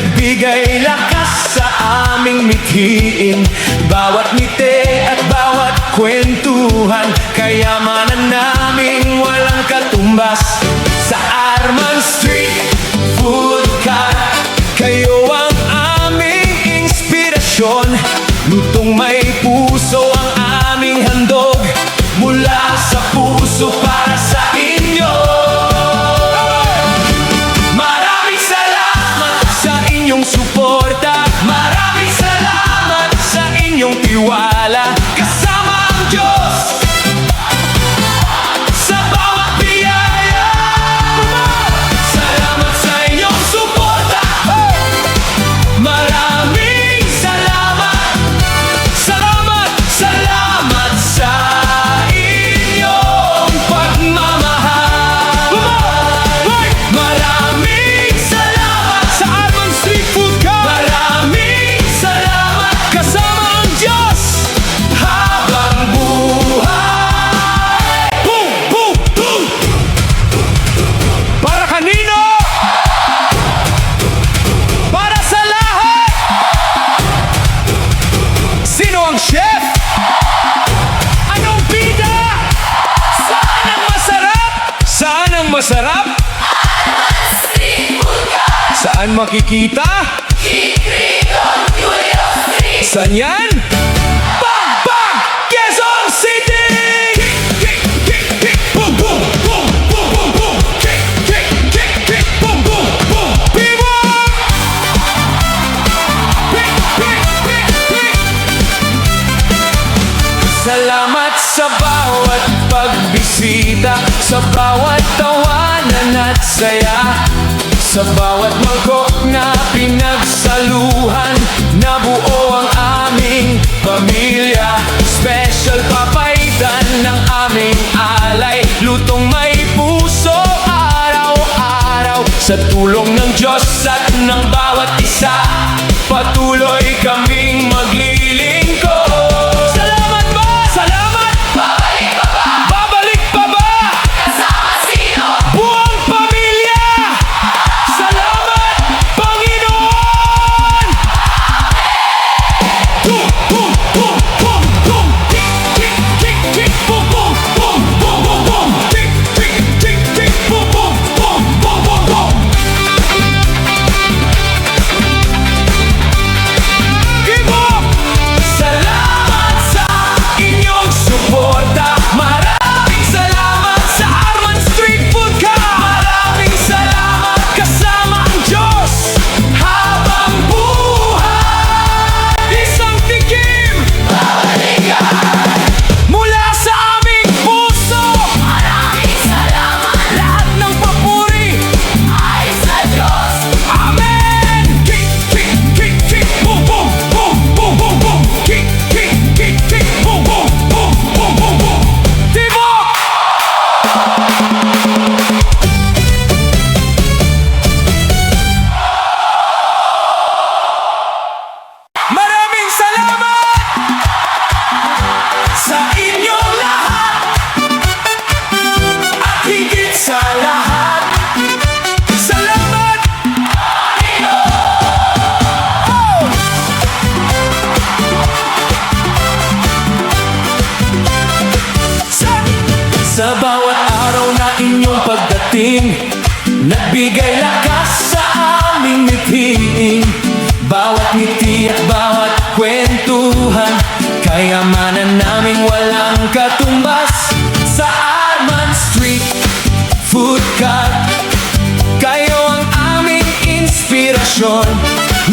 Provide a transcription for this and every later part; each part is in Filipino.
nagbigay lakas sa aming mithiin. Bawat ngiti at bawat kwentuhan, kayamanan naming walang katumbas. Sa Arman Street Food Cart, kayo ang aming inspirasyon. Lutong may puso ang aming handog, mula sa puso para sa inyo. Maraming salamat sa inyong suporta, maraming salamat sa inyong tiwala. Kasama ang Diyos sa bawat biyaya. Salamat sa inyong suporta, maraming salamat. Salamat, salamat sa inyong pagmamahal. Maraming salamat sa Arman Street Food Cart. Maraming salamat, kasama ang Diyos habang buhay. Boom, boom, boom. Para kanino? Para sa lahat. Sino ang chef? Anong bida? Saan ang masarap? Saan ang masarap? Saan makikita? Saan yan? Pampang, Quezon City! Boom, boom, boom, boom, boom, boom. Boom, boom, boom. Pibong! Salamat sa bawat pagbisita, sa bawat tawanan at saya, sa bawat mangkok na pinagsaluhan. Nabuo ang aming pamilya. Special papaitan ng aming alay, lutong may puso araw-araw. Sa tulong ng Diyos at ng bawat isa, patuloy kaming maglilingkod. Salamat ba? Salamat! Babalik pa ba? Babalik pa ba? Kasama sino? Buong pamilya! Salamat, Panginoon! Boom, boom, boom, boom, boom. Tick, tick, tick, tick, boom, boom, boom, boom, boom, boom. Tick, tick, tick, tick, boom, boom, boom, boom, boom, boom. Ibo! Salamat sa inyong suporta, maraming salamat sa Arman Street Food Cart. Maraming salamat, kasama ang Diyos habang buhay. Isang tikim, babalikan mula sa aming puso. Maraming salamat, lahat ng papuri ay sa Diyos. Amen! Kick, kick, kick, kick, boom, boom, boom, boom, boom, boom. Kick, kick, kick, kick, boom, boom, boom, boom, boom, boom. Tibok! Maraming salamat sa inyong lahat, at higit sa lahat, salamat, Panginoon! Sa bawat araw na inyong pagdating, nagbigay lakas sa aming mithiin. Bawat ngiti at bawat kwentuhan, kayamanan naming walang katumbas. Sa Arman Street Food Cart, kayo ang aming inspirasyon.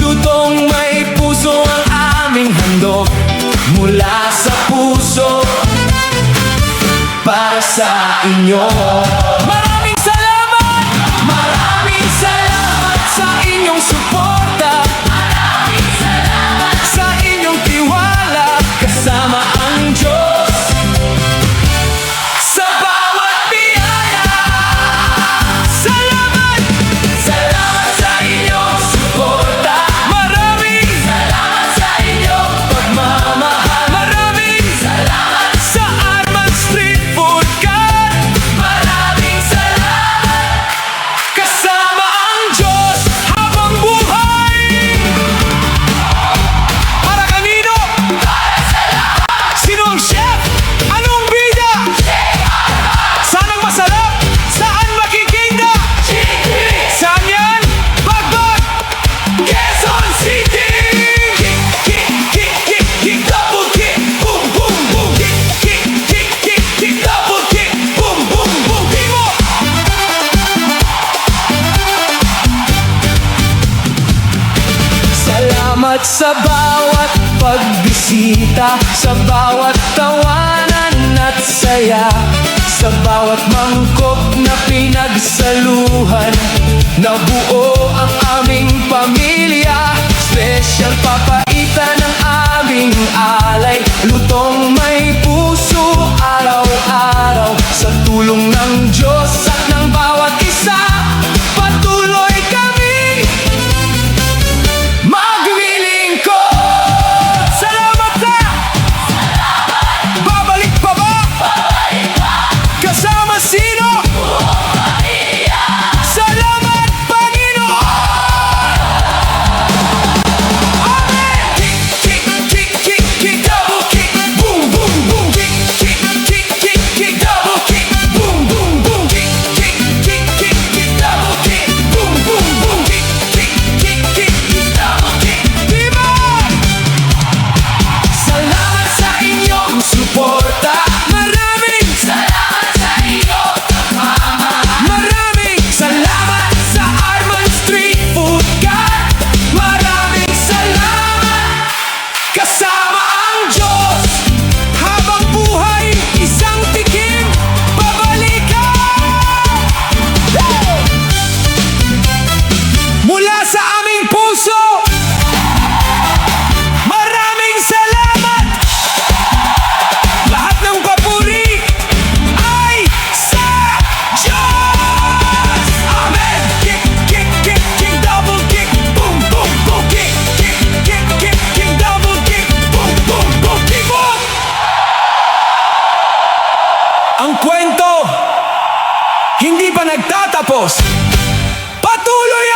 Lutong may puso ang aming handog, mula sa puso para sa inyo. Maraming salamat! Maraming salamat sa inyong suporta. Maraming salamat sa inyong tiwala. Kasama ang Diyos sa bawat biyaya. Salamat! Salamat sa inyong suporta. Maraming salamat sa inyong pagmamahal. Maraming salamat sa Arman Street Food Cart. Maraming At sa bawat pagbisita, sa bawat tawanan at saya, sa bawat mangkok na pinagsaluhan, nabuo ang aming pamilya. Special papaitan ng aming alay, lutong may puso araw-araw. Sa tulong ng Diyos at ng bawat isa, patuloy kami maglilingkod. Salamat na! Babalik pa ba? Kasama sino? Salamat, Panginoon! Amen! Kick, kick, kick, kick, kick, double kick, boom, boom, boom. Kick, kick, kick, kick, kick, double kick, boom, boom, boom. Kick, kick, kick, kick, kick, double kick, boom, boom, boom. Kick, kick, kick, kick, kick, double kick. Viva! Salamat sa inyong suporta. Maraming salamat sa iyo, Mama. Maraming salamat sa Arman Street Food Cart. Maraming salamat, kasama ang Diyos. Habang buhay, isang tikim, babalikan. Woo! Mula sa aming puso, maraming salamat. Lahat ng papuri ay sa Diyos! Amen! Kick, kick, kick, kick, double kick, boom, boom, boom. Kick, kick, kick, kick, kick, double kick, boom, boom, boom. Kick, boom! Ang kwento hindi pa nagtatapos. Patuloy